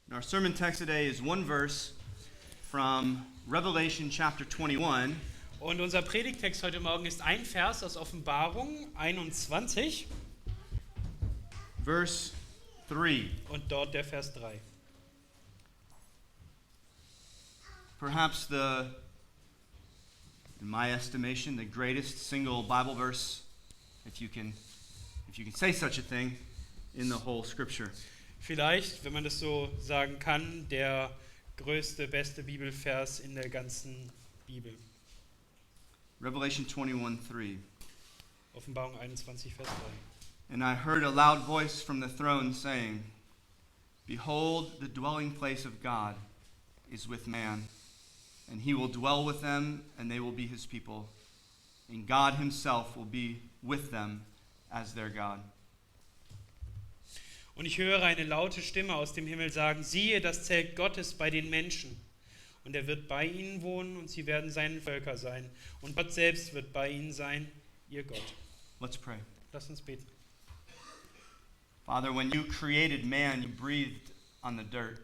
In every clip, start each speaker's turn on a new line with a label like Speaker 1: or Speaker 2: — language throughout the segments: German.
Speaker 1: And our sermon text today is one verse from Revelation chapter 21.
Speaker 2: Und unser Predigttext heute Morgen ist ein Vers aus Offenbarung 21.
Speaker 1: Verse 3.
Speaker 2: Und dort der Vers 3.
Speaker 1: Perhaps in my estimation, the greatest single Bible verse, if you can say such a thing, in the whole Scripture.
Speaker 2: Vielleicht, wenn man das so sagen kann, der größte, beste Bibelvers in der ganzen Bibel.
Speaker 1: Revelation 21:3.
Speaker 2: Offenbarung 21, Vers 3.
Speaker 1: And I heard a loud voice from the throne saying, Behold, the dwelling place of God is with man, and he will dwell with them, and they will be his people, and God himself will be with them as their God.
Speaker 2: Und ich höre eine laute Stimme aus dem Himmel sagen, siehe, das Zelt Gottes bei den Menschen. Und er wird bei ihnen wohnen und sie werden seine Völker sein. Und Gott selbst wird bei ihnen sein, ihr Gott.
Speaker 1: Let's pray.
Speaker 2: Lass uns beten.
Speaker 1: Father, when you created man, you breathed on the dirt.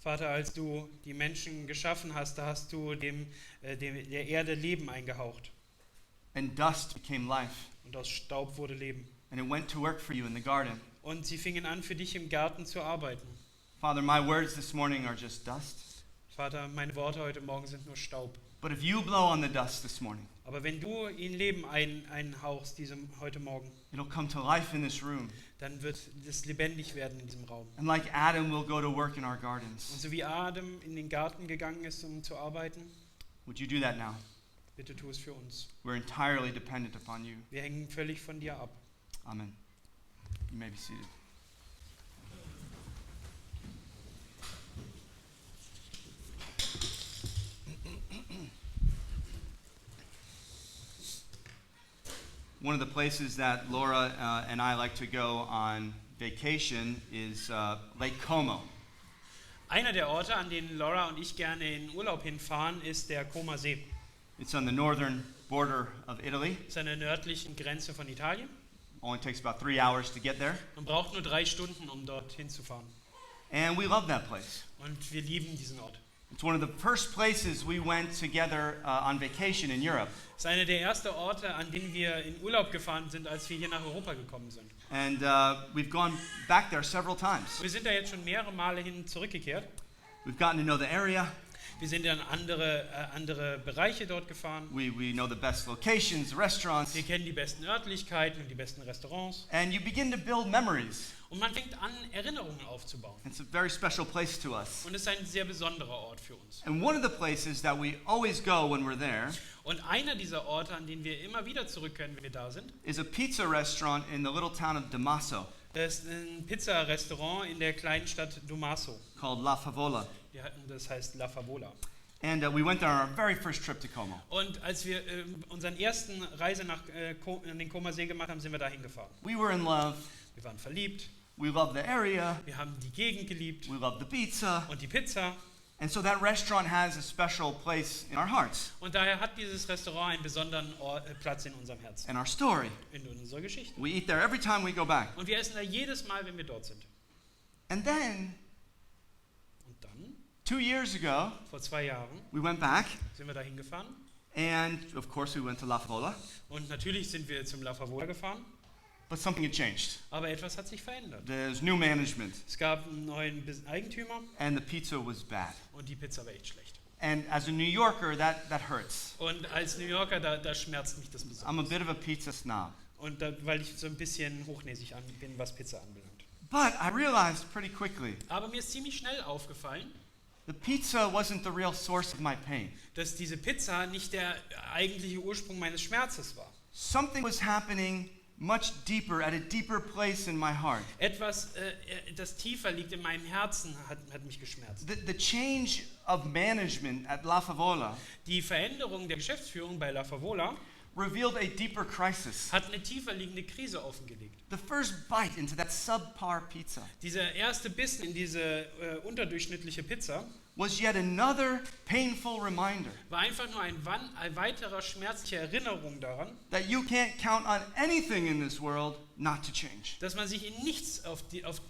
Speaker 2: Vater, als du die Menschen geschaffen hast, da hast du der Erde Leben eingehaucht.
Speaker 1: And dust became life.
Speaker 2: Und aus Staub wurde Leben.
Speaker 1: And it went to work for you in the garden.
Speaker 2: Und sie fingen an, für dich im Garten zu arbeiten.
Speaker 1: Father, my words this morning are just dust.
Speaker 2: Vater, meine Worte heute Morgen sind nur Staub.
Speaker 1: But if you blow on the dust this morning,
Speaker 2: Aber wenn du ihnen Leben einhauchst heute Morgen,
Speaker 1: it'll come to life in this room.
Speaker 2: dann wird es lebendig werden in diesem Raum.
Speaker 1: And like Adam, we'll go to work in our
Speaker 2: Und
Speaker 1: gardens.
Speaker 2: so wie Adam in den Garten gegangen ist, um zu arbeiten,
Speaker 1: Would you do that now?
Speaker 2: bitte tu es für uns.
Speaker 1: We're entirely dependent upon you.
Speaker 2: Wir hängen völlig von dir ab.
Speaker 1: Amen. You may be seated. One of the places that Laura and I like to go on vacation is Lake Como.
Speaker 2: Einer der Orte, an denen Laura und ich gerne in Urlaub hinfahren, ist der Comer See.
Speaker 1: It's on the northern border of Italy.
Speaker 2: Das ist an der nördlichen Grenze von Italien.
Speaker 1: Only takes about 3 hours to get there.
Speaker 2: Man braucht nur 3 Stunden, um dorthin zu fahren.
Speaker 1: And we love that place.
Speaker 2: Und wir lieben diesen Ort.
Speaker 1: It's one of the first places we went together on vacation in Europe.
Speaker 2: Es ist einer der ersten Orte, an denen wir in Urlaub gefahren sind, als wir hier nach Europa gekommen sind.
Speaker 1: And we've gone back there several times.
Speaker 2: Wir sind da jetzt schon mehrere Male hin zurückgekehrt.
Speaker 1: We've gotten to know the area.
Speaker 2: Wir sind in andere Bereiche dort gefahren.
Speaker 1: We know the best locations, restaurants.
Speaker 2: Wir kennen die besten Örtlichkeiten und die besten Restaurants.
Speaker 1: And you begin to build memories.
Speaker 2: Und man fängt an, Erinnerungen aufzubauen.
Speaker 1: It's a very special place to us.
Speaker 2: Und es ist ein sehr besonderer Ort für uns.
Speaker 1: And one of the places that we always go when we're there
Speaker 2: Und einer dieser Orte, an denen wir immer wieder zurück können, wenn wir da sind,
Speaker 1: is a pizza restaurant in the little town of Damaso
Speaker 2: das ist ein Pizzarestaurant in der kleinen Stadt Domaso.
Speaker 1: called La Favola.
Speaker 2: Das heißt La Favola.
Speaker 1: And we went there on our very first trip to Como.
Speaker 2: Und als wir unseren ersten Reise nach den Comer See gemacht haben, sind wir dahin gefahren.
Speaker 1: We were in love.
Speaker 2: Wir waren verliebt,
Speaker 1: We loved the area.
Speaker 2: wir haben die Gegend geliebt
Speaker 1: We loved the pizza.
Speaker 2: und die Pizza.
Speaker 1: And so that restaurant has a special place in our hearts
Speaker 2: Und daher hat dieses Restaurant einen besonderen Platz in unserem Herzen,
Speaker 1: and our story.
Speaker 2: in unserer Geschichte.
Speaker 1: We eat there every time we go back.
Speaker 2: Und wir essen da jedes Mal, wenn wir dort sind.
Speaker 1: And then,
Speaker 2: Und dann,
Speaker 1: 2 years ago,
Speaker 2: vor 2 Jahren,
Speaker 1: we went back.
Speaker 2: sind wir dahin gefahren.
Speaker 1: And of course, we went to La Favola.
Speaker 2: Und natürlich sind wir zum La Favola gefahren.
Speaker 1: But something had changed.
Speaker 2: Aber etwas hat sich verändert.
Speaker 1: There's new management.
Speaker 2: Es gab einen neuen Eigentümer
Speaker 1: And the pizza was bad.
Speaker 2: und die Pizza war echt schlecht.
Speaker 1: And as a New Yorker, that hurts.
Speaker 2: Und als New Yorker, da schmerzt mich das
Speaker 1: I'm a
Speaker 2: besonders.
Speaker 1: bit of a pizza snob.
Speaker 2: Und weil ich so ein bisschen hochnäsig bin, was Pizza anbelangt.
Speaker 1: But I realized pretty quickly,
Speaker 2: Aber mir ist ziemlich schnell aufgefallen,
Speaker 1: the pizza wasn't the real source of my pain.
Speaker 2: dass diese Pizza nicht der eigentliche Ursprung meines Schmerzes war.
Speaker 1: Something was happening much deeper, at a deeper place in my heart.
Speaker 2: Etwas, das tiefer liegt in meinem Herzen, hat mich geschmerzt.
Speaker 1: The change of management at La Favola
Speaker 2: Die Veränderung der Geschäftsführung bei La Favola
Speaker 1: revealed a deeper crisis.
Speaker 2: hat eine tiefer liegende Krise offengelegt.
Speaker 1: The first bite into that subpar pizza
Speaker 2: Dieser erste Bissen in diese unterdurchschnittliche Pizza
Speaker 1: was yet another painful reminder
Speaker 2: war einfach nur ein weiterer schmerzliche Erinnerung daran,
Speaker 1: that you can't count on anything in this world not to change.
Speaker 2: Dass man sich in nichts auf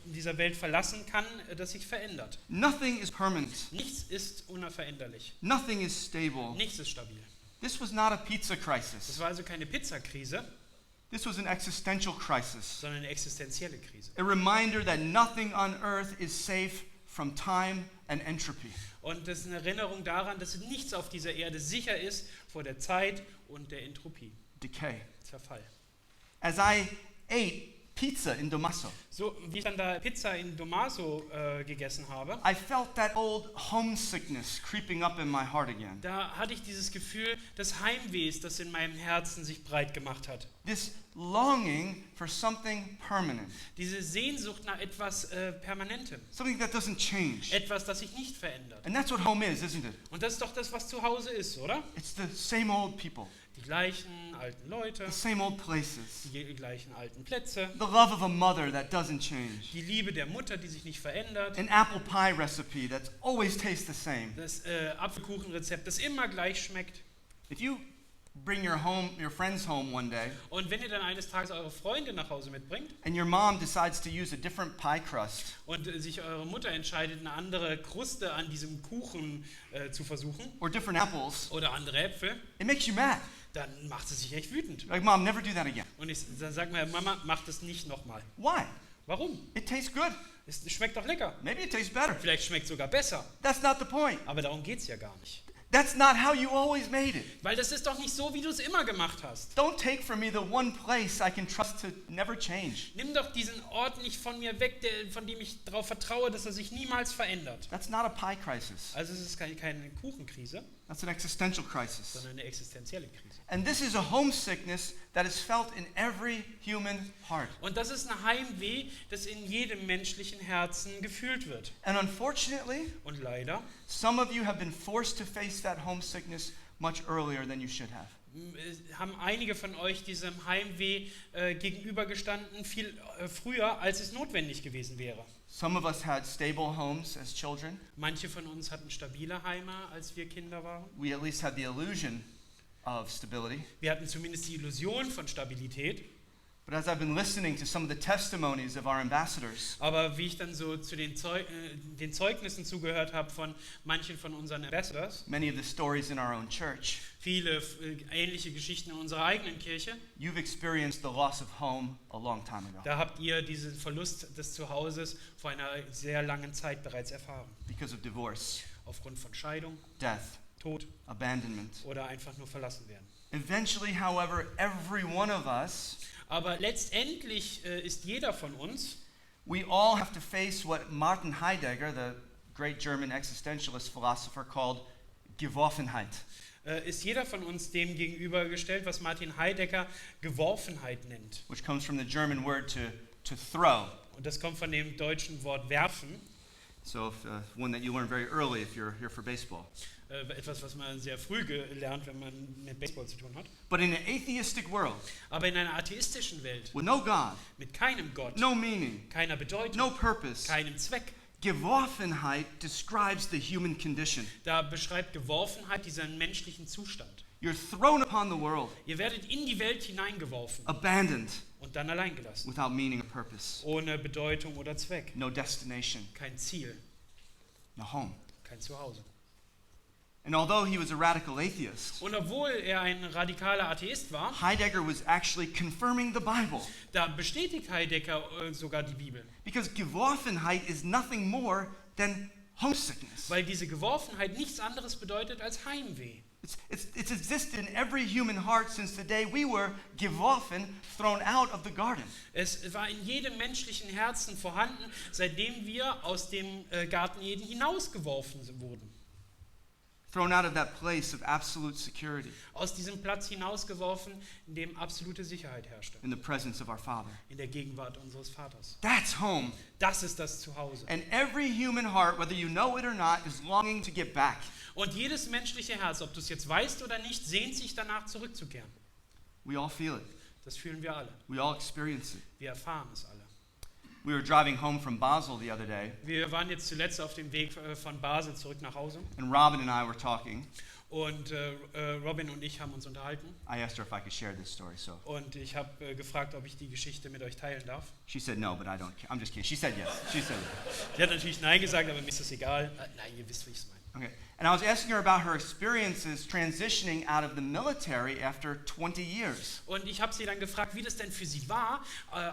Speaker 2: dieser Welt verlassen kann, das sich verändert.
Speaker 1: Nothing is permanent.
Speaker 2: Nichts ist unveränderlich.
Speaker 1: Nothing is stable.
Speaker 2: Nichts ist stabil.
Speaker 1: This was not a pizza
Speaker 2: Das
Speaker 1: crisis.
Speaker 2: war also keine Pizzakrise,
Speaker 1: This was an existential crisis.
Speaker 2: sondern eine existenzielle Krise.
Speaker 1: A reminder that nothing on earth is safe from time and entropy.
Speaker 2: Und das ist eine Erinnerung daran, dass nichts auf dieser Erde sicher ist vor der Zeit und der Entropie,
Speaker 1: Decay.
Speaker 2: Zerfall.
Speaker 1: As I ate pizza in Damaso,
Speaker 2: So wie ich dann da Pizza in Damaso gegessen habe,
Speaker 1: I felt that old homesickness creeping up in my heart again.
Speaker 2: da hatte ich dieses Gefühl des Heimwehs, das in meinem Herzen sich breit gemacht hat.
Speaker 1: This longing for something permanent,
Speaker 2: Diese Sehnsucht nach etwas Permanentem,
Speaker 1: something that doesn't change.
Speaker 2: etwas, das sich nicht verändert.
Speaker 1: And that's what home is, isn't it?
Speaker 2: Und das ist doch das, was zu Hause ist, oder?
Speaker 1: It's the same old people,
Speaker 2: Die gleichen alten Leute,
Speaker 1: the same old places,
Speaker 2: die gleichen alten Plätze,
Speaker 1: the love of a mother that doesn't change,
Speaker 2: die Liebe der Mutter, die sich nicht verändert,
Speaker 1: an apple pie recipe that always tastes the same.
Speaker 2: das Apfelkuchenrezept, das immer gleich schmeckt.
Speaker 1: If you bring your friends home one day,
Speaker 2: Und wenn ihr dann eines Tages eure Freunde nach Hause mitbringt
Speaker 1: and your mom decides to use a different pie crust,
Speaker 2: und sich eure Mutter entscheidet, eine andere Kruste an diesem Kuchen zu versuchen
Speaker 1: or different apples,
Speaker 2: oder andere Äpfel,
Speaker 1: it makes you mad.
Speaker 2: dann macht sie sich echt wütend.
Speaker 1: Like, Mom, never do that again.
Speaker 2: Und dann sagt man, Mama, mach das nicht nochmal.
Speaker 1: Why?
Speaker 2: Warum?
Speaker 1: It tastes good.
Speaker 2: Es schmeckt doch lecker.
Speaker 1: Maybe it tastes better.
Speaker 2: Vielleicht schmeckt es sogar besser.
Speaker 1: That's not the point.
Speaker 2: Aber darum geht es ja gar nicht.
Speaker 1: That's not how you always made it.
Speaker 2: Weil das ist doch nicht so, wie du es immer gemacht hast.
Speaker 1: Don't take from me the one place I can trust to never change.
Speaker 2: Nimm doch diesen Ort nicht von mir weg, von dem ich darauf vertraue, dass er sich niemals verändert.
Speaker 1: That's not a pie crisis.
Speaker 2: Also es ist keine Kuchenkrise,
Speaker 1: That's an existential crisis.
Speaker 2: sondern eine existenzielle Krise.
Speaker 1: And this is a homesickness that is felt in every human heart.
Speaker 2: Und das ist ein Heimweh, das in jedem menschlichen Herzen gefühlt wird.
Speaker 1: And unfortunately,
Speaker 2: Und leider
Speaker 1: some of you have been forced to face that homesickness much earlier than you should have.
Speaker 2: haben einige von euch diesem Heimweh gegenübergestanden, viel früher, als es notwendig gewesen wäre.
Speaker 1: Some of us had stable homes as children.
Speaker 2: Manche von uns hatten stabile Heime, als wir Kinder waren.
Speaker 1: We at least had the illusion of stability.
Speaker 2: Wir hatten zumindest die Illusion von Stabilität.
Speaker 1: But as I've been listening to some of the testimonies of our ambassadors,
Speaker 2: Aber wie ich dann so zu den Zeugnissen zugehört habe von manchen von unseren Ambassadors,
Speaker 1: many of the stories in our own church,
Speaker 2: viele ähnliche Geschichten in unserer eigenen Kirche,
Speaker 1: you've experienced the loss of home a long time ago
Speaker 2: da habt ihr diesen Verlust des Zuhauses vor einer sehr langen Zeit bereits erfahren.
Speaker 1: because of divorce,
Speaker 2: Aufgrund von Scheidung,
Speaker 1: death,
Speaker 2: Tod
Speaker 1: abandonment.
Speaker 2: oder einfach nur verlassen werden.
Speaker 1: Eventually, however, every one of us,
Speaker 2: Aber letztendlich ist jeder von uns,
Speaker 1: we all have to face what Martin Heidegger, the great German existentialist philosopher, called Geworfenheit.
Speaker 2: ist jeder von uns dem gegenübergestellt, was Martin Heidegger Geworfenheit nennt.
Speaker 1: Which comes from the German word to throw.
Speaker 2: Und das kommt von dem deutschen Wort werfen.
Speaker 1: So one that you learn very early if you're here for baseball.
Speaker 2: Etwas, was man sehr früh lernt, wenn man mit Baseball zu tun hat.
Speaker 1: But in an atheistic world,
Speaker 2: Aber in einer atheistischen Welt,
Speaker 1: with no God,
Speaker 2: mit keinem Gott,
Speaker 1: no meaning,
Speaker 2: keiner Bedeutung,
Speaker 1: no purpose,
Speaker 2: keinem Zweck,
Speaker 1: Geworfenheit describes the human condition.
Speaker 2: da beschreibt Geworfenheit diesen menschlichen Zustand.
Speaker 1: You're thrown upon the world,
Speaker 2: Ihr werdet in die Welt hineingeworfen
Speaker 1: abandoned,
Speaker 2: und dann allein gelassen.
Speaker 1: without meaning or purpose,
Speaker 2: Ohne Bedeutung oder Zweck.
Speaker 1: no destination,
Speaker 2: Kein Ziel,
Speaker 1: no home.
Speaker 2: kein Zuhause.
Speaker 1: And although he was a radical atheist,
Speaker 2: Und obwohl er ein radikaler Atheist war,
Speaker 1: Heidegger was actually confirming the Bible.
Speaker 2: da bestätigt Heidegger sogar die Bibel.
Speaker 1: Because Geworfenheit is nothing more than homesickness.
Speaker 2: Weil diese Geworfenheit nichts anderes bedeutet als Heimweh.
Speaker 1: It's existed in every human heart since the day we were geworfen, thrown out of the garden.
Speaker 2: Es war in jedem menschlichen Herzen vorhanden, seitdem wir aus dem Garten Eden hinausgeworfen wurden.
Speaker 1: Thrown out of that place of absolute security
Speaker 2: Aus diesem Platz hinausgeworfen, in dem absolute Sicherheit herrschte.
Speaker 1: in the presence of our Father.
Speaker 2: In der Gegenwart unseres Vaters.
Speaker 1: That's home.
Speaker 2: Das ist das Zuhause.
Speaker 1: And every human heart, whether you know it or not, is longing to get back.
Speaker 2: Und jedes menschliche Herz, ob du es jetzt weißt oder nicht, sehnt sich danach zurückzukehren.
Speaker 1: We all feel it.
Speaker 2: Das fühlen wir alle.
Speaker 1: We all experience it.
Speaker 2: Wir erfahren es alle.
Speaker 1: We were driving home from Basel the other day,
Speaker 2: Wir waren jetzt zuletzt auf dem Weg von Basel zurück nach Hause
Speaker 1: and Robin and I were talking.
Speaker 2: und Robin und ich haben uns unterhalten
Speaker 1: I asked her if I could share this story, so
Speaker 2: und ich habe gefragt, ob ich die Geschichte mit euch teilen darf.
Speaker 1: she said no, but I don't care. I'm just kidding. She said yes. She said it.
Speaker 2: Sie hat natürlich Nein gesagt, aber mir ist das egal. Nein, ihr wisst, wie ich es meine.
Speaker 1: Okay. And I was asking her about her experiences transitioning out of the military after 20 years.
Speaker 2: Und ich habe sie dann gefragt, wie das denn für sie war,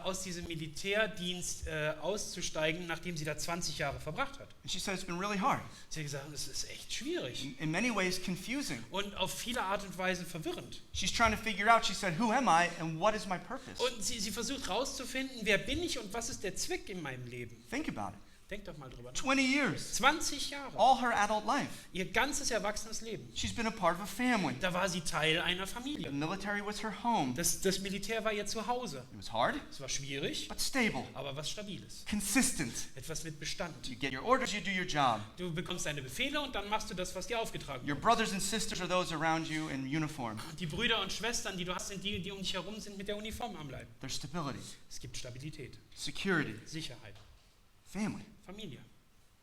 Speaker 2: aus diesem Militärdienst auszusteigen, nachdem sie da 20 Jahre verbracht hat.
Speaker 1: And she said it's been really hard.
Speaker 2: Sie hat gesagt, es ist echt schwierig
Speaker 1: In many ways confusing.
Speaker 2: und auf viele Art und Weise verwirrend.
Speaker 1: She's trying to figure out, she said, who am I and what is my purpose?
Speaker 2: Und sie versucht herauszufinden, wer bin ich und was ist der Zweck in meinem Leben.
Speaker 1: Think about it.
Speaker 2: Denkt doch mal drüber nach.
Speaker 1: 20 years.
Speaker 2: 20 Jahre.
Speaker 1: All her adult life.
Speaker 2: Ihr ganzes erwachsenes Leben.
Speaker 1: She's been a part of a family.
Speaker 2: Da war sie Teil einer
Speaker 1: The
Speaker 2: Familie.
Speaker 1: military was her home.
Speaker 2: Das Militär war ihr Zuhause.
Speaker 1: It was hard,
Speaker 2: Es war schwierig,
Speaker 1: but stable.
Speaker 2: aber was Stabiles.
Speaker 1: Consistent.
Speaker 2: Etwas mit Bestand.
Speaker 1: You get your orders, you do your job.
Speaker 2: Du bekommst deine Befehle und dann machst du das, was dir aufgetragen
Speaker 1: Your
Speaker 2: wird.
Speaker 1: brothers and sisters are those around you in uniform.
Speaker 2: Die Brüder und Schwestern, die du hast, sind die um dich herum sind mit der Uniform am Leib.
Speaker 1: There's stability,
Speaker 2: Es gibt Stabilität,
Speaker 1: security,
Speaker 2: Sicherheit,
Speaker 1: family,
Speaker 2: Familie,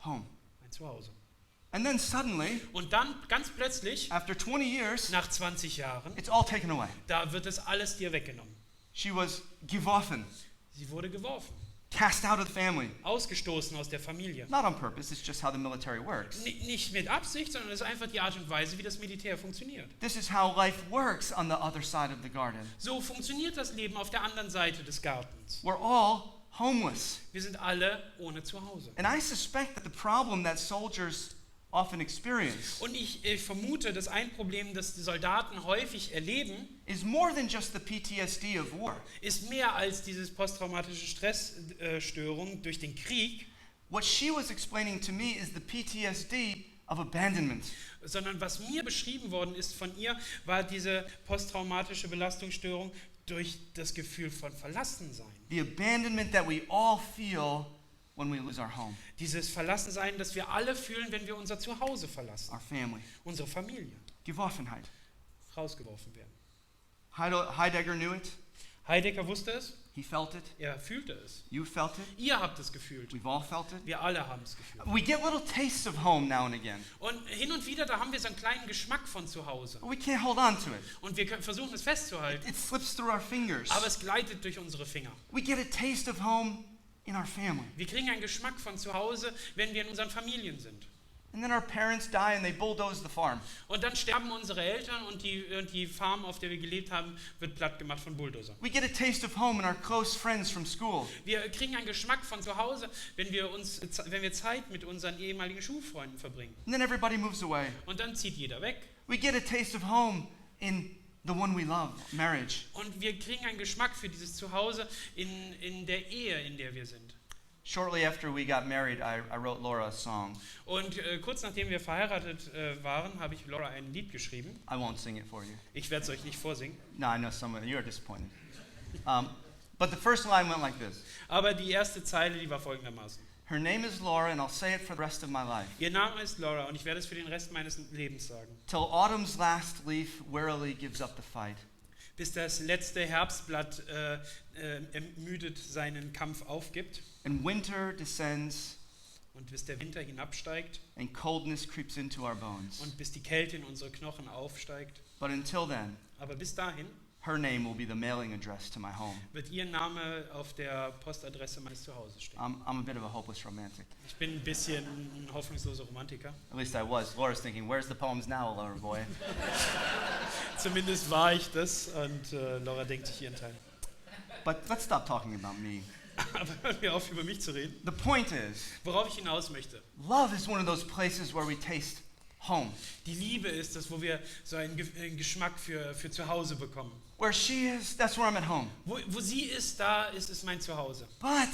Speaker 1: home.
Speaker 2: ein Zuhause.
Speaker 1: And then suddenly,
Speaker 2: Und dann, ganz plötzlich,
Speaker 1: after 20 years,
Speaker 2: nach 20 Jahren,
Speaker 1: it's all taken away.
Speaker 2: da wird es alles dir weggenommen.
Speaker 1: She was geworfen,
Speaker 2: Sie wurde geworfen,
Speaker 1: cast out of the family.
Speaker 2: ausgestoßen aus der Familie.
Speaker 1: Not on purpose, it's just how the military works.
Speaker 2: Nicht mit Absicht, sondern es ist einfach die Art und Weise, wie das Militär funktioniert.
Speaker 1: This is how life works on the other side of the garden.
Speaker 2: So funktioniert das Leben auf der anderen Seite des Gartens.
Speaker 1: We're all homeless.
Speaker 2: Wir sind alle ohne Zuhause.
Speaker 1: And I suspect that the problem that soldiers often experience
Speaker 2: Und ich vermute, dass ein Problem, das die Soldaten häufig erleben,
Speaker 1: is more than just the PTSD of war.
Speaker 2: ist mehr als diese posttraumatische Stressstörung durch den Krieg,
Speaker 1: What she was explaining to me is the PTSD of abandonment.
Speaker 2: sondern was mir beschrieben worden ist von ihr, war diese posttraumatische Belastungsstörung durch das Gefühl von Verlassensein.
Speaker 1: The abandonment that we all feel when we lose our home,
Speaker 2: Dieses Verlassensein, das wir alle fühlen, wenn wir unser Zuhause verlassen,
Speaker 1: our family.
Speaker 2: unsere Familie,
Speaker 1: Geworfenheit.
Speaker 2: rausgeworfen werden.
Speaker 1: Heidegger knew it.
Speaker 2: Heidegger wusste es,
Speaker 1: He felt it.
Speaker 2: er fühlte es.
Speaker 1: You felt it.
Speaker 2: Ihr habt es gefühlt.
Speaker 1: We've all felt it.
Speaker 2: Wir alle haben es gefühlt.
Speaker 1: We get little tastes of home now and again,
Speaker 2: Und hin und wieder, da haben wir so einen kleinen Geschmack von zu Hause.
Speaker 1: but we can't hold on to it.
Speaker 2: Und wir versuchen es festzuhalten,
Speaker 1: It slips through our fingers.
Speaker 2: aber es gleitet durch unsere Finger.
Speaker 1: We get a taste of home in our family.
Speaker 2: Wir kriegen einen Geschmack von zu Hause, wenn wir in unseren Familien sind.
Speaker 1: And then our parents die and they bulldoze the farm.
Speaker 2: Und dann sterben unsere Eltern und die Farm, auf der wir gelebt haben, wird platt gemacht von Bulldozern.
Speaker 1: We get a taste of home in our close friends from school.
Speaker 2: Wir kriegen einen Geschmack von zu Hause, wenn wir Zeit mit unseren ehemaligen Schulfreunden verbringen.
Speaker 1: And then everybody moves away.
Speaker 2: Und dann zieht jeder weg.
Speaker 1: We get a taste of home in the one we love, marriage.
Speaker 2: Und wir kriegen einen Geschmack für dieses Zuhause in der Ehe, in der wir sind.
Speaker 1: Shortly after we got married, I wrote Laura a song.
Speaker 2: Und kurz nachdem wir verheiratet waren, habe ich Laura ein Lied geschrieben.
Speaker 1: I won't sing it for you.
Speaker 2: Ich werde es euch nicht vorsingen.
Speaker 1: No, I know some of you are disappointed. But the first line went like this.
Speaker 2: Aber die erste Zeile, die war folgendermaßen.
Speaker 1: Her name is Laura, and I'll say it for the rest of my life.
Speaker 2: Ihr Name ist Laura und ich werde es für den Rest meines Lebens sagen.
Speaker 1: Till autumn's last leaf wearily gives up the fight.
Speaker 2: Bis das letzte Herbstblatt ermüdet seinen Kampf aufgibt
Speaker 1: And winter descends,
Speaker 2: und bis der Winter hinabsteigt
Speaker 1: and coldness creeps into our bones.
Speaker 2: und bis die Kälte in unsere Knochen aufsteigt.
Speaker 1: But until then,
Speaker 2: Aber bis dahin
Speaker 1: her name will be the mailing address to my home.
Speaker 2: wird ihr Name auf der Postadresse meines Zuhauses stehen.
Speaker 1: I'm a bit of a hopeless romantic.
Speaker 2: Ich bin ein bisschen ein hoffnungsloser Romantiker.
Speaker 1: At least I was. Laura's thinking, where's the poems now, Laura boy?
Speaker 2: Zumindest war ich das und Laura denkt sich ihren Teil.
Speaker 1: But let's stop talking about me.
Speaker 2: Aber hören wir auf, über mich zu reden.
Speaker 1: The point is,
Speaker 2: Worauf ich hinaus möchte.
Speaker 1: love is one of those places where we taste home.
Speaker 2: Die Liebe ist das, wo wir so einen Geschmack für zu Hause bekommen.
Speaker 1: Where she is, that's where I'm at home.
Speaker 2: Wo sie ist, da ist es mein Zuhause.
Speaker 1: But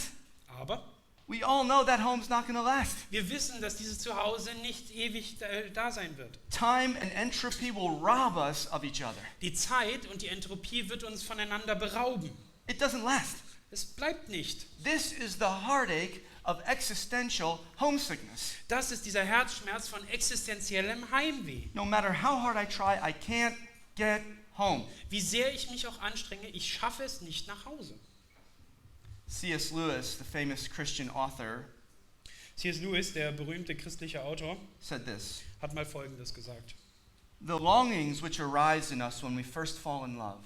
Speaker 2: Aber
Speaker 1: we all know that home's not going to last.
Speaker 2: wir wissen, dass dieses Zuhause nicht ewig da sein wird.
Speaker 1: Time and entropy will rob us of each other.
Speaker 2: Die Zeit und die Entropie wird uns voneinander berauben.
Speaker 1: It doesn't last.
Speaker 2: Es bleibt nicht.
Speaker 1: This is the heartache of existential homesickness.
Speaker 2: Das ist dieser Herzschmerz von existenziellem Heimweh.
Speaker 1: No matter how hard I try, I can't get home.
Speaker 2: Wie sehr ich mich auch anstrenge, ich schaffe es nicht nach Hause.
Speaker 1: C.S. Lewis, the famous Christian author,
Speaker 2: C.S. Lewis, der berühmte christliche Autor,
Speaker 1: said this:
Speaker 2: hat mal Folgendes gesagt.
Speaker 1: "The longings which arise in us when we first fall in love,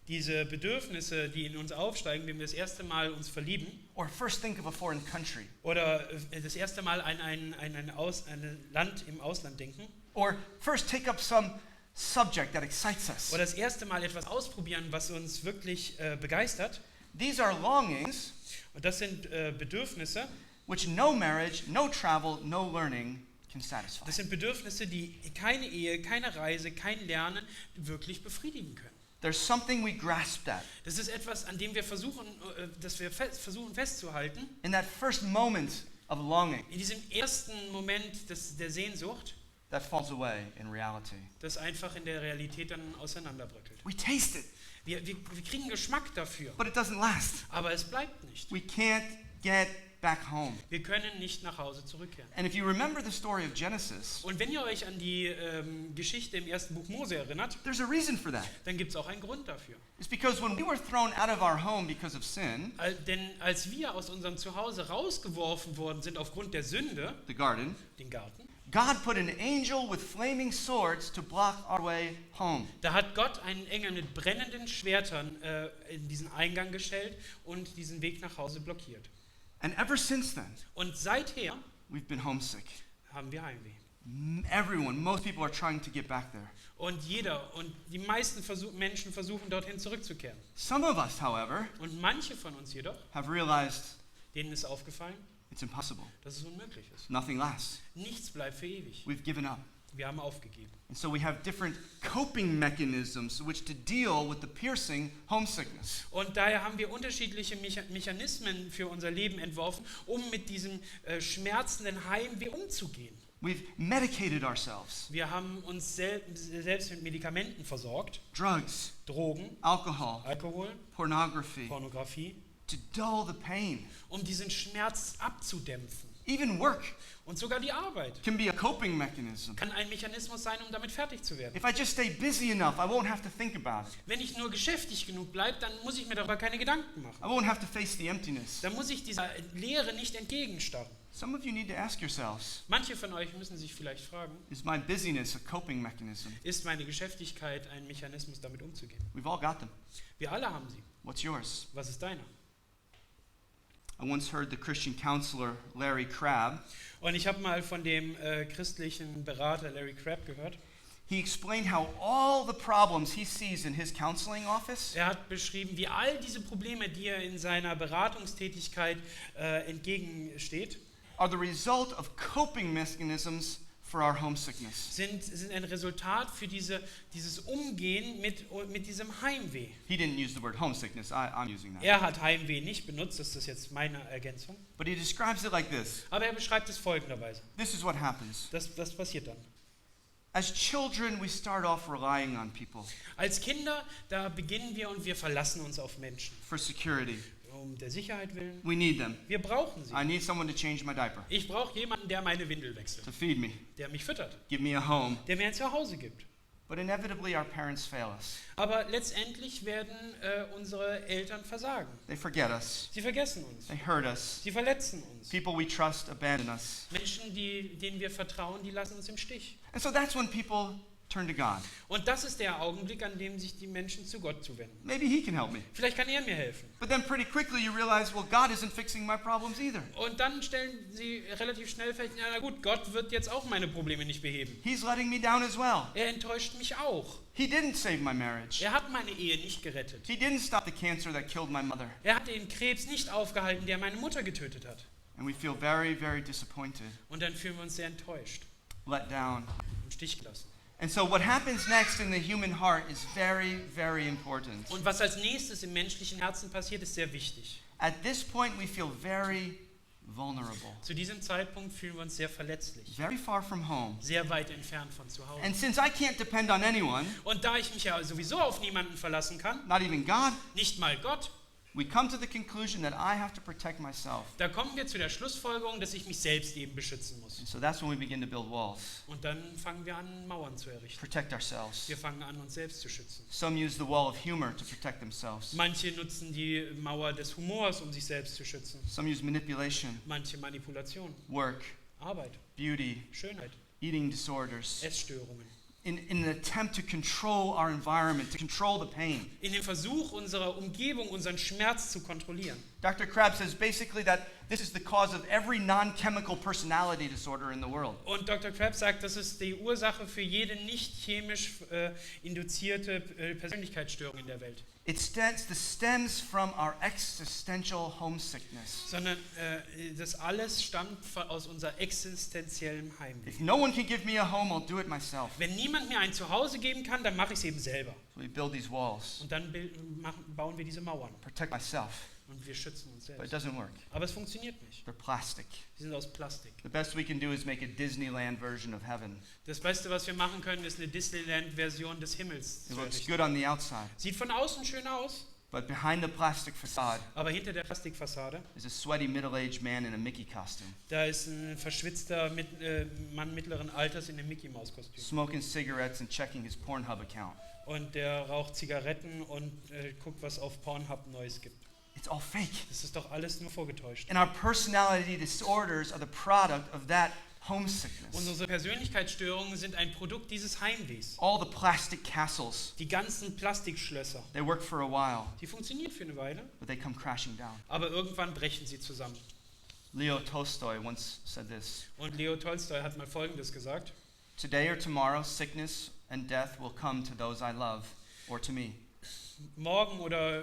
Speaker 2: Diese Bedürfnisse, die in uns aufsteigen, wenn wir das erste Mal uns verlieben
Speaker 1: or first think of a foreign country,
Speaker 2: oder das erste Mal an ein Land im Ausland denken
Speaker 1: or first take up some subject that excites us,
Speaker 2: oder das erste Mal etwas ausprobieren, was uns wirklich begeistert,
Speaker 1: these are longings
Speaker 2: und das sind Bedürfnisse,
Speaker 1: which no marriage, no travel, no learning can satisfy."
Speaker 2: das sind Bedürfnisse, die keine Ehe, keine Reise, kein Lernen wirklich befriedigen können.
Speaker 1: There's something we grasped at
Speaker 2: Das ist etwas, an dem wir versuchen, versuchen festzuhalten.
Speaker 1: in that first moment of longing
Speaker 2: In diesem ersten Moment der Sehnsucht,
Speaker 1: that falls away in reality.
Speaker 2: das einfach in der Realität dann auseinanderbröckelt.
Speaker 1: We taste it,
Speaker 2: Wir kriegen Geschmack dafür,
Speaker 1: but it doesn't last.
Speaker 2: aber es bleibt nicht.
Speaker 1: We can't get back home.
Speaker 2: Wir können nicht nach Hause zurückkehren.
Speaker 1: And if you remember the story of Genesis,
Speaker 2: Und wenn ihr euch an die Geschichte im ersten Buch Mose erinnert,
Speaker 1: there's a reason for that.
Speaker 2: dann gibt es auch einen Grund dafür.
Speaker 1: It's because when we were thrown out of our home because of sin,
Speaker 2: Denn als wir aus unserem Zuhause rausgeworfen worden sind aufgrund der Sünde,
Speaker 1: the garden,
Speaker 2: den Garten,
Speaker 1: God put an angel with flaming swords to block our way home.
Speaker 2: da hat Gott einen Engel mit brennenden Schwertern in diesen Eingang gestellt und diesen Weg nach Hause blockiert.
Speaker 1: And ever since then,
Speaker 2: Und seither
Speaker 1: we've been homesick.
Speaker 2: haben wir Heimweh.
Speaker 1: Most people are trying to get back there.
Speaker 2: Und die meisten Menschen versuchen dorthin zurückzukehren.
Speaker 1: Some of us, however,
Speaker 2: Und manche von uns jedoch,
Speaker 1: have realized
Speaker 2: denen ist aufgefallen,
Speaker 1: it's impossible.
Speaker 2: dass es unmöglich ist.
Speaker 1: Nothing lasts.
Speaker 2: Nichts bleibt für ewig.
Speaker 1: We've given up.
Speaker 2: Wir haben aufgegeben.
Speaker 1: And so we have different coping mechanisms which to deal with the piercing homesickness.
Speaker 2: Und daher haben wir unterschiedliche Mechanismen für unser Leben entworfen, um mit diesem schmerzenden Heimweh umzugehen.
Speaker 1: We've medicated ourselves.
Speaker 2: Wir haben uns selbst mit Medikamenten versorgt,
Speaker 1: Drugs,
Speaker 2: Drogen,
Speaker 1: alcohol,
Speaker 2: Alkohol,
Speaker 1: pornography,
Speaker 2: Pornografie,
Speaker 1: to dull the pain.
Speaker 2: um diesen Schmerz abzudämpfen.
Speaker 1: Even work
Speaker 2: Und sogar die Arbeit
Speaker 1: can be a coping mechanism.
Speaker 2: kann ein Mechanismus sein, um damit fertig zu werden.
Speaker 1: If I just stay busy enough, I won't have to think about it.
Speaker 2: Wenn ich nur geschäftig genug bleibe, dann muss ich mir darüber keine Gedanken machen.
Speaker 1: I won't have to face the emptiness.
Speaker 2: Dann muss ich dieser Leere nicht entgegenstarren.
Speaker 1: Some of you need to ask yourselves,
Speaker 2: Manche von euch müssen sich vielleicht fragen,
Speaker 1: is my busyness a coping mechanism?
Speaker 2: ist meine Geschäftigkeit ein Mechanismus, damit umzugehen?
Speaker 1: We've all got them.
Speaker 2: Wir alle haben sie.
Speaker 1: What's yours?
Speaker 2: Was ist deiner?
Speaker 1: I once heard the Christian counselor Larry Crabb.
Speaker 2: Und ich habe mal von dem christlichen Berater Larry Crabb gehört.
Speaker 1: He explained how all the problems he sees in his counseling office
Speaker 2: Er hat beschrieben, wie all diese Probleme, die er in seiner Beratungstätigkeit entgegensteht,
Speaker 1: are the result of coping mechanisms for our homesickness.
Speaker 2: sind ein Resultat für dieses Umgehen mit diesem Heimweh.
Speaker 1: He didn't use the word homesickness. I'm using that.
Speaker 2: Er hat Heimweh nicht benutzt, das ist jetzt meine Ergänzung.
Speaker 1: But he describes it like this.
Speaker 2: Aber er beschreibt es folgenderweise.
Speaker 1: This is what happens.
Speaker 2: Das passiert dann.
Speaker 1: As children, we start off relying on people
Speaker 2: Als Kinder, da beginnen wir und wir verlassen uns auf Menschen.
Speaker 1: for security.
Speaker 2: Um der Sicherheit willen.
Speaker 1: We need them.
Speaker 2: Wir brauchen sie.
Speaker 1: I need someone to change my diaper,
Speaker 2: Ich brauche jemanden, der meine Windel wechselt,
Speaker 1: to feed me,
Speaker 2: der mich füttert,
Speaker 1: give me a home.
Speaker 2: der mir ein Zuhause gibt.
Speaker 1: But inevitably, our parents fail us.
Speaker 2: Aber letztendlich werden unsere Eltern versagen.
Speaker 1: They forget us.
Speaker 2: Sie vergessen uns.
Speaker 1: They hurt us.
Speaker 2: Sie verletzen uns.
Speaker 1: People we trust abandon us.
Speaker 2: Menschen, denen wir vertrauen, die lassen uns im Stich.
Speaker 1: And so that's when people turn to God.
Speaker 2: Und das ist der Augenblick, an dem sich die Menschen zu Gott zuwenden.
Speaker 1: Maybe He can help me.
Speaker 2: Vielleicht kann er mir helfen.
Speaker 1: But then pretty quickly you realize, well, God isn't fixing my problems either.
Speaker 2: Und dann stellen sie relativ schnell fest, ja, na gut, Gott wird jetzt auch meine Probleme nicht beheben.
Speaker 1: He's letting me down as well.
Speaker 2: Er enttäuscht mich auch.
Speaker 1: He didn't save my marriage.
Speaker 2: Er hat meine Ehe nicht gerettet.
Speaker 1: He didn't stop the cancer that killed my mother.
Speaker 2: Er hat den Krebs nicht aufgehalten, der meine Mutter getötet hat.
Speaker 1: And we feel very, very disappointed,
Speaker 2: Und dann fühlen wir uns sehr enttäuscht,
Speaker 1: let down.
Speaker 2: im Stich gelassen.
Speaker 1: And so what happens next in the human heart is very, very important.
Speaker 2: Und was als nächstes im menschlichen Herzen passiert, ist sehr wichtig.
Speaker 1: At this point, we feel very vulnerable,
Speaker 2: Zu diesem Zeitpunkt fühlen wir uns sehr verletzlich,
Speaker 1: very far from home.
Speaker 2: sehr weit entfernt von zu Hause.
Speaker 1: And since I can't depend on anyone,
Speaker 2: Und da ich mich ja sowieso auf niemanden verlassen kann,
Speaker 1: not even God,
Speaker 2: nicht mal Gott,
Speaker 1: we come to the conclusion that I have to protect myself.
Speaker 2: Da kommen wir zu der Schlussfolgerung, dass ich mich selbst eben beschützen muss.
Speaker 1: And so that's when we begin to build walls,
Speaker 2: Und dann fangen wir an, Mauern zu errichten.
Speaker 1: protect ourselves.
Speaker 2: Wir fangen an, uns selbst zu schützen.
Speaker 1: Some use the wall of humor to protect themselves.
Speaker 2: Manche nutzen die Mauer des Humors, um sich selbst zu schützen.
Speaker 1: Some use manipulation,
Speaker 2: Manche Manipulation,
Speaker 1: work,
Speaker 2: Arbeit,
Speaker 1: beauty,
Speaker 2: Schönheit,
Speaker 1: eating disorders,
Speaker 2: Essstörungen.
Speaker 1: in an attempt to control our environment, to control the pain.
Speaker 2: In dem Versuch, unsere Umgebung, unseren Schmerz zu kontrollieren.
Speaker 1: Dr. Krabs says basically that this is the cause of every non-chemical personality disorder in the world.
Speaker 2: Und Dr. Krabs sagt, das ist die Ursache für jede nicht chemisch induzierte Persönlichkeitsstörung in der Welt.
Speaker 1: This stems from our existential homesickness.
Speaker 2: Sondern das alles stammt aus unser existenziellem Heimweh.
Speaker 1: If no one can give me a home, I'll do it myself.
Speaker 2: Wenn niemand mir ein Zuhause geben kann, dann mache ich es eben selber.
Speaker 1: So we build these walls,
Speaker 2: Und dann bauen wir diese Mauern.
Speaker 1: protect myself,
Speaker 2: Und wir schützen uns
Speaker 1: but it
Speaker 2: selbst.
Speaker 1: doesn't work.
Speaker 2: Aber es funktioniert nicht.
Speaker 1: They're plastic.
Speaker 2: Sie sind aus Plastik.
Speaker 1: The best we can do is make a Disneyland version of heaven.
Speaker 2: Das Beste, was wir machen können, ist eine Disneyland-Version des Himmels
Speaker 1: It
Speaker 2: zu
Speaker 1: looks
Speaker 2: errichten.
Speaker 1: good on the outside,
Speaker 2: Sieht von außen schön aus,
Speaker 1: but behind the plastic facade
Speaker 2: aber hinter der Plastikfassade,
Speaker 1: is a sweaty middle-aged man in a Mickey costume,
Speaker 2: da ist ein verschwitzter Mann mittleren Alters in einem Mickey-Maus-Kostüm.
Speaker 1: smoking cigarettes and checking his Pornhub account.
Speaker 2: Und der raucht Zigaretten und guckt, was auf Pornhub Neues gibt.
Speaker 1: It's all fake.
Speaker 2: Das ist doch alles nur vorgetäuscht.
Speaker 1: And our personality disorders are the product of that homesickness.
Speaker 2: Und unsere Persönlichkeitsstörungen sind ein Produkt dieses Heimwehs.
Speaker 1: All the plastic castles,
Speaker 2: Die ganzen Plastikschlösser,
Speaker 1: they work for a while,
Speaker 2: die funktionieren für eine Weile,
Speaker 1: but they come crashing down.
Speaker 2: aber irgendwann brechen sie zusammen.
Speaker 1: Leo Tolstoy once said this:
Speaker 2: Und Leo Tolstoi hat mal Folgendes gesagt:
Speaker 1: "Today or tomorrow, sickness and death will come to those I love, or to me.
Speaker 2: Morgen oder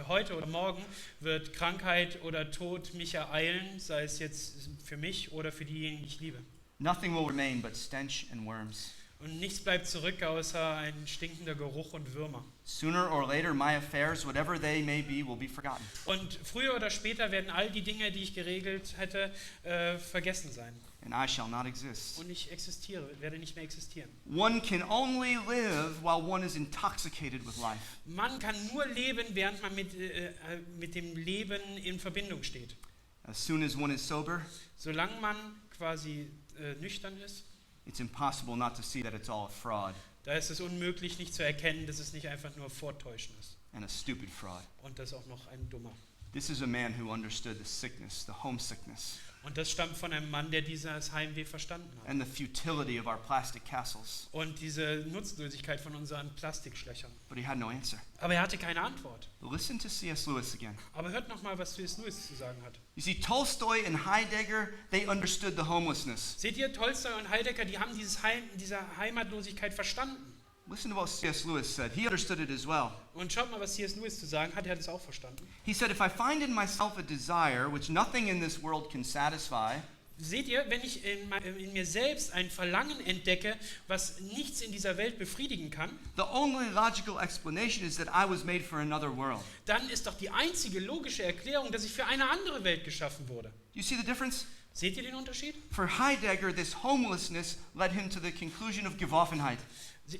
Speaker 2: heute oder morgen wird Krankheit oder Tod mich ereilen, sei es jetzt für mich oder für diejenigen, die ich liebe.
Speaker 1: Nothing will remain but stench and worms.
Speaker 2: Und nichts bleibt zurück, außer ein stinkender Geruch und Würmer.
Speaker 1: Sooner or later, my affairs, whatever they may be, will be forgotten.
Speaker 2: Und früher oder später werden all die Dinge, die ich geregelt hätte, vergessen sein.
Speaker 1: And I shall not exist."
Speaker 2: Und ich werde nicht mehr existieren.
Speaker 1: One can only live while one is intoxicated with life.
Speaker 2: Man kann nur leben, während man mit dem Leben in Verbindung steht.
Speaker 1: As soon as one is sober,
Speaker 2: Solange man quasi nüchtern ist,
Speaker 1: it's impossible not to see that it's all a fraud,
Speaker 2: da ist es unmöglich, nicht zu erkennen, dass es nicht einfach nur Vortäuschen ist.
Speaker 1: and a stupid fraud.
Speaker 2: Und das auch noch ein dummer.
Speaker 1: This is a man who understood the sickness, the homesickness,
Speaker 2: Und das stammt von einem Mann, der dieses Heimweh verstanden hat.
Speaker 1: and the futility of our plastic castles.
Speaker 2: Und diese Nutzlosigkeit von unseren Plastikschlöchern.
Speaker 1: But he had no answer.
Speaker 2: Aber er hatte keine Antwort.
Speaker 1: Listen to C.S. Lewis again.
Speaker 2: Aber hört nochmal, was C.S. Lewis zu sagen hat.
Speaker 1: You see, Tolstoy and Heidegger, they understood the homelessness.
Speaker 2: Seht ihr, Tolstoi und Heidegger, die haben diese Heimatlosigkeit verstanden.
Speaker 1: Listen to what C.S. Lewis said. He understood it as well.
Speaker 2: Und schaut mal, was C.S. Lewis zu sagen hat. Er hat es auch verstanden.
Speaker 1: He said, "If I find in myself a desire which nothing in this world can satisfy,
Speaker 2: Seht ihr, wenn ich in mir selbst ein Verlangen entdecke, was nichts in dieser Welt befriedigen kann,
Speaker 1: the only logical explanation is that I was made for another world."
Speaker 2: dann ist doch die einzige logische Erklärung, dass ich für eine andere Welt geschaffen wurde.
Speaker 1: You see the difference?
Speaker 2: Seht ihr den Unterschied?
Speaker 1: For Heidegger, this homelessness led him to the conclusion of Geworfenheit.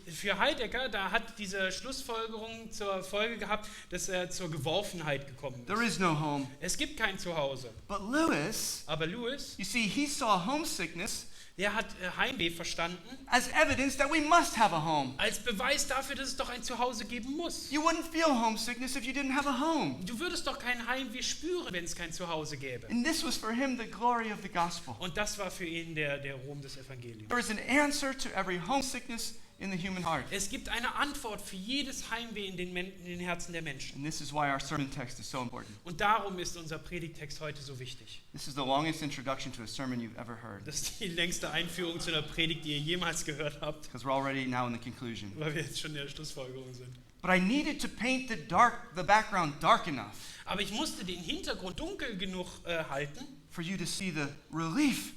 Speaker 2: Für Heidegger, da hat diese Schlussfolgerung zur Folge gehabt, dass er zur Geworfenheit gekommen
Speaker 1: There
Speaker 2: ist.
Speaker 1: is no home.
Speaker 2: Es gibt kein Zuhause.
Speaker 1: But Lewis,
Speaker 2: Aber Lewis,
Speaker 1: you see, he saw homesickness
Speaker 2: der hat Heimweh verstanden
Speaker 1: as evidence that we must have a home.
Speaker 2: als Beweis dafür, dass es doch ein Zuhause geben muss.
Speaker 1: You wouldn't feel homesickness if you didn't have a home.
Speaker 2: Du würdest doch kein Heimweh spüren, wenn es kein Zuhause gäbe.
Speaker 1: And this was for him the glory of the gospel.
Speaker 2: Und das war für ihn der Ruhm des Evangeliums.
Speaker 1: There is an answer to every homesickness in the human heart.
Speaker 2: Es gibt eine Antwort für jedes Heimweh in den Herzen der Menschen.
Speaker 1: And this is why our sermon text is so important.
Speaker 2: Und darum ist unser Predigtext heute so wichtig.
Speaker 1: This is the longest introduction to a sermon you've ever heard,
Speaker 2: Das ist die längste Einführung zu einer Predigt, die ihr jemals gehört habt,
Speaker 1: because we're already now in the conclusion.
Speaker 2: weil wir jetzt schon in der Schlussfolgerung sind.
Speaker 1: But I needed to paint the background dark enough
Speaker 2: Aber ich musste den Hintergrund dunkel genug halten,
Speaker 1: for you to see the relief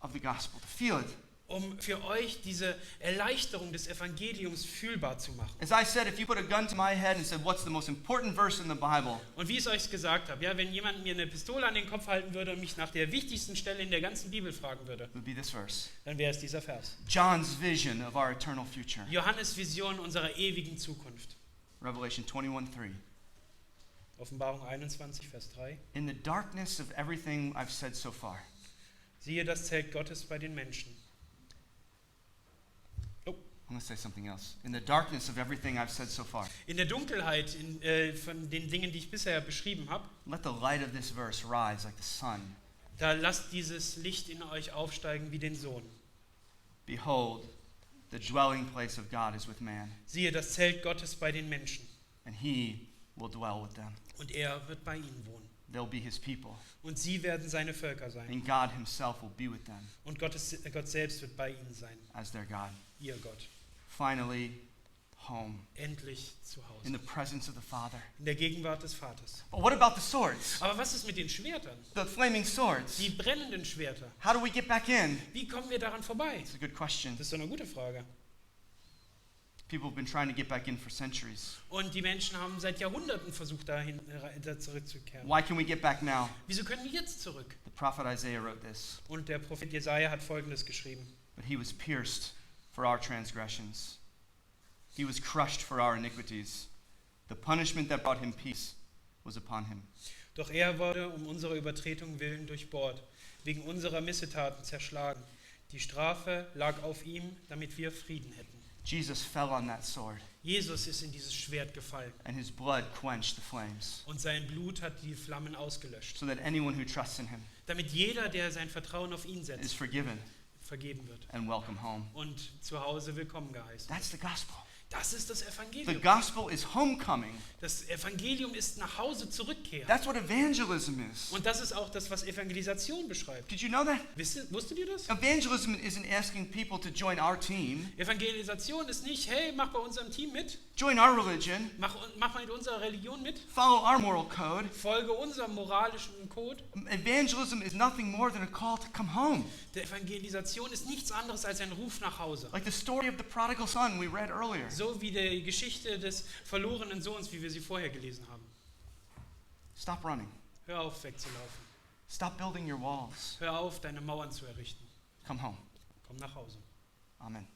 Speaker 1: of the gospel, to feel it.
Speaker 2: um für euch diese Erleichterung des Evangeliums fühlbar zu machen.
Speaker 1: As I said, if you put a gun to my head and said, "What's the most important verse in the Bible?"
Speaker 2: Und wie ich es euch gesagt habe, ja, wenn jemand mir eine Pistole an den Kopf halten würde und mich nach der wichtigsten Stelle in der ganzen Bibel fragen würde,
Speaker 1: It would be this verse.
Speaker 2: dann wäre es dieser Vers.
Speaker 1: John's vision of our eternal future.
Speaker 2: Johannes Vision unserer ewigen Zukunft.
Speaker 1: Revelation 21:3.
Speaker 2: Offenbarung 21, Vers 3.
Speaker 1: In the darkness of everything I've said so far.
Speaker 2: Siehe das Zelt Gottes bei den Menschen.
Speaker 1: I'm going to say something else. In the darkness of everything I've said so far.
Speaker 2: In der Dunkelheit von den Dingen, die ich bisher beschrieben habe,
Speaker 1: Let the light of this verse rise like the sun.
Speaker 2: da lasst dieses Licht in euch aufsteigen wie den Sohn.
Speaker 1: Behold, the dwelling place of God is with man,
Speaker 2: Siehe das Zelt Gottes bei den Menschen.
Speaker 1: and he will dwell with them.
Speaker 2: Und er wird bei ihnen wohnen.
Speaker 1: They'll be his people,
Speaker 2: Und sie werden seine Völker sein.
Speaker 1: and God himself will be with them
Speaker 2: Und Gott selbst wird bei ihnen sein.
Speaker 1: as their God.
Speaker 2: Ihr Gott.
Speaker 1: Finally, home,
Speaker 2: Endlich zu Hause.
Speaker 1: in the presence of the Father.
Speaker 2: In der Gegenwart des Vaters.
Speaker 1: But what about the swords?
Speaker 2: Aber was ist mit den Schwertern?
Speaker 1: The flaming swords?
Speaker 2: Die brennenden Schwerter.
Speaker 1: How do we get back in?
Speaker 2: Wie kommen wir daran vorbei?
Speaker 1: It's a good question.
Speaker 2: Das ist doch eine gute Frage.
Speaker 1: People have been trying to get back in for centuries.
Speaker 2: Und die Menschen haben seit Jahrhunderten versucht, da zurückzukehren.
Speaker 1: Why can we get back now?
Speaker 2: Wieso können wir jetzt zurück?
Speaker 1: The prophet Isaiah wrote this.
Speaker 2: Und der Prophet Jesaja hat Folgendes geschrieben.
Speaker 1: But he was pierced for our transgressions. He was crushed for our iniquities. The punishment that brought him peace was upon him.
Speaker 2: Doch er wurde um unserer Übertretung willen durchbohrt, wegen unserer Missetaten zerschlagen. Die Strafe lag auf ihm, damit wir Frieden hätten.
Speaker 1: Jesus fell on that sword,
Speaker 2: Jesus ist in dieses Schwert gefallen
Speaker 1: and his blood quenched the flames,
Speaker 2: und sein Blut hat die Flammen ausgelöscht,
Speaker 1: so that anyone who trusts in him
Speaker 2: damit jeder, der sein Vertrauen auf ihn
Speaker 1: is
Speaker 2: setzt,
Speaker 1: forgiven
Speaker 2: vergeben wird
Speaker 1: and welcome home.
Speaker 2: und zu Hause willkommen geheißen.
Speaker 1: That's the gospel.
Speaker 2: Das ist das
Speaker 1: The
Speaker 2: Evangelium.
Speaker 1: gospel is homecoming.
Speaker 2: Das Evangelium ist nach Hause zurückkehren.
Speaker 1: That's what evangelism is.
Speaker 2: Und das ist auch das, was Evangelisation beschreibt.
Speaker 1: Did you know that?
Speaker 2: Wusstet ihr das?
Speaker 1: Evangelism isn't asking people to join our team,
Speaker 2: Evangelisation ist nicht, hey, mach bei unserem Team mit,
Speaker 1: join our religion,
Speaker 2: mach mit unserer Religion mit,
Speaker 1: follow our moral code.
Speaker 2: folge unserem moralischen Code.
Speaker 1: Evangelism is nothing more than a call to come home.
Speaker 2: Der Evangelisation ist nichts anderes als ein Ruf nach Hause.
Speaker 1: Like the story of the prodigal son we read earlier.
Speaker 2: So wie die Geschichte des verlorenen Sohns, wie wir sie vorher gelesen haben.
Speaker 1: Stop running.
Speaker 2: Hör auf, wegzulaufen.
Speaker 1: Stop building your walls.
Speaker 2: Hör auf, deine Mauern zu errichten.
Speaker 1: Come home.
Speaker 2: Komm nach Hause.
Speaker 1: Amen.